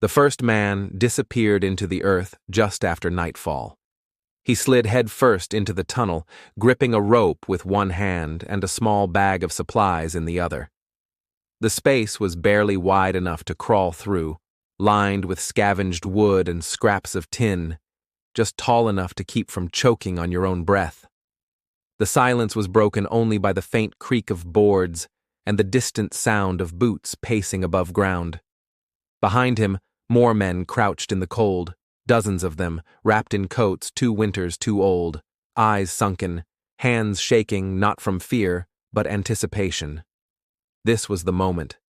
The first man disappeared into the earth just after nightfall. He slid headfirst into the tunnel, gripping a rope with one hand and a small bag of supplies in the other. The space was barely wide enough to crawl through, lined with scavenged wood and scraps of tin, just tall enough to keep from choking on your own breath. The silence was broken only by the faint creak of boards and the distant sound of boots pacing above ground. Behind him, more men crouched in the cold, dozens of them, wrapped in coats 2 winters too old, eyes sunken, hands shaking not from fear, but anticipation. This was the moment.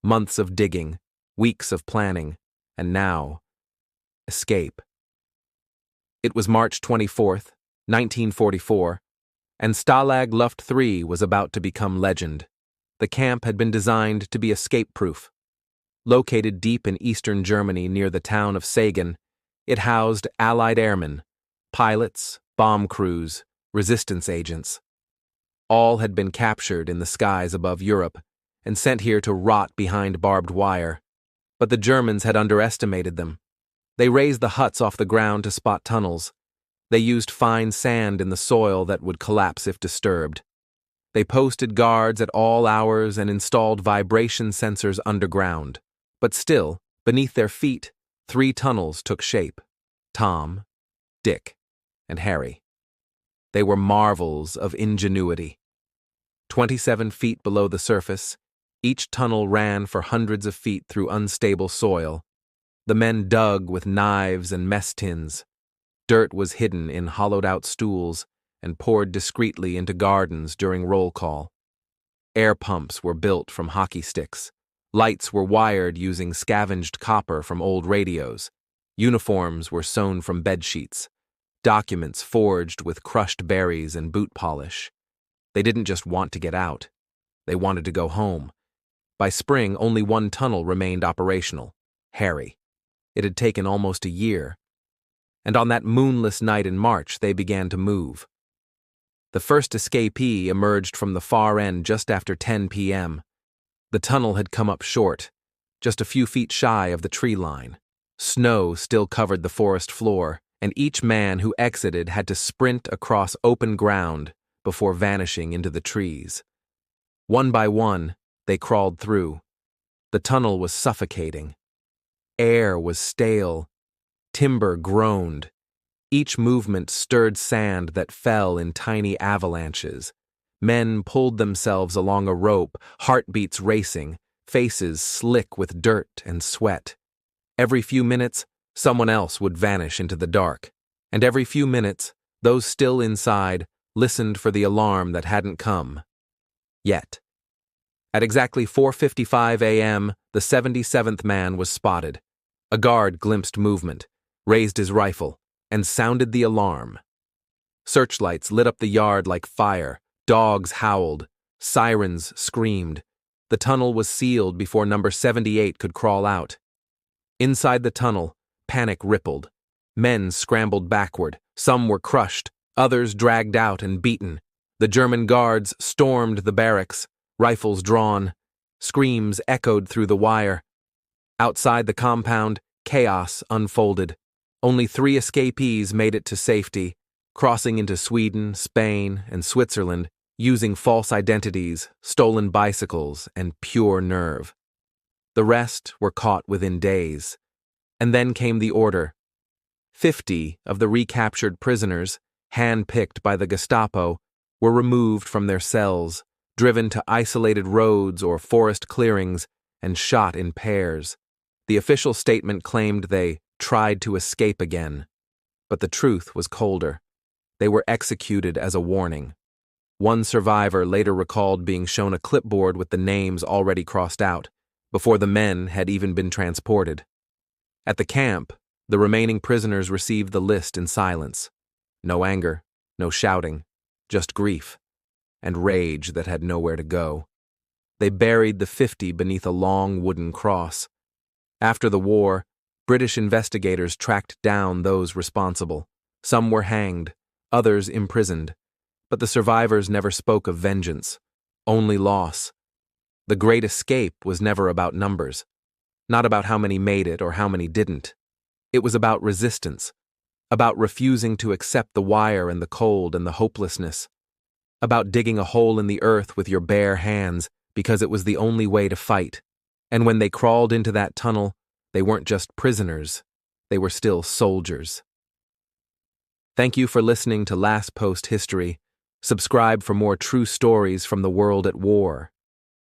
Months of digging, weeks of planning, and now, escape. It was March 24th, 1944, and Stalag Luft III was about to become legend. The camp had been designed to be escape-proof. Located deep in eastern Germany near the town of Sagan, it housed Allied airmen, pilots, bomb crews, resistance agents. All had been captured in the skies above Europe and sent here to rot behind barbed wire. But the Germans had underestimated them. They raised the huts off the ground to spot tunnels. They used fine sand in the soil that would collapse if disturbed. They posted guards at all hours and installed vibration sensors underground. But still, beneath their feet, 3 tunnels took shape: Tom, Dick, and Harry. They were marvels of ingenuity. 27 feet below the surface, each tunnel ran for hundreds of feet through unstable soil. The men dug with knives and mess tins. Dirt was hidden in hollowed-out stools and poured discreetly into gardens during roll call. Air pumps were built from hockey sticks. Lights were wired using scavenged copper from old radios. Uniforms were sewn from bedsheets. Documents forged with crushed berries and boot polish. They didn't just want to get out. They wanted to go home. By spring, only 1 tunnel remained operational: Harry. It had taken almost a year. And on that moonless night in March, they began to move. The first escapee emerged from the far end just after 10 p.m. The tunnel had come up short, just a few feet shy of the tree line. Snow still covered the forest floor, and each man who exited had to sprint across open ground before vanishing into the trees. One by one, they crawled through. The tunnel was suffocating. Air was stale. Timber groaned. Each movement stirred sand that fell in tiny avalanches. Men pulled themselves along a rope, heartbeats racing, faces slick with dirt and sweat. Every few minutes, someone else would vanish into the dark, and every few minutes, those still inside listened for the alarm that hadn't come yet. At exactly 4:55 a.m., the 77th man was spotted. A guard glimpsed movement, raised his rifle, and sounded the alarm. Searchlights lit up the yard like fire. Dogs howled. Sirens screamed. The tunnel was sealed before number 78 could crawl out. Inside the tunnel, panic rippled. Men scrambled backward. Some were crushed, others dragged out and beaten. The German guards stormed the barracks, rifles drawn. Screams echoed through the wire. Outside the compound, chaos unfolded. Only 3 escapees made it to safety, crossing into Sweden, Spain, and Switzerland, using false identities, stolen bicycles, and pure nerve. The rest were caught within days. And then came the order. 50 of the recaptured prisoners, hand-picked by the Gestapo, were removed from their cells, driven to isolated roads or forest clearings, and shot in pairs. The official statement claimed they tried to escape again. But the truth was colder. They were executed as a warning. One survivor later recalled being shown a clipboard with the names already crossed out, before the men had even been transported. At the camp, the remaining prisoners received the list in silence. No anger, no shouting, just grief, and rage that had nowhere to go. They buried the 50 beneath a long wooden cross. After the war, British investigators tracked down those responsible. Some were hanged, others imprisoned. But the survivors never spoke of vengeance, only loss. The Great Escape was never about numbers. not about how many made it or how many didn't. It was about resistance, about refusing to accept the wire and the cold and the hopelessness, about digging a hole in the earth with your bare hands because it was the only way to fight. And when they crawled into that tunnel, they weren't just prisoners, they were still soldiers. Thank you for listening to Last Post History. Subscribe for more true stories from the world at war.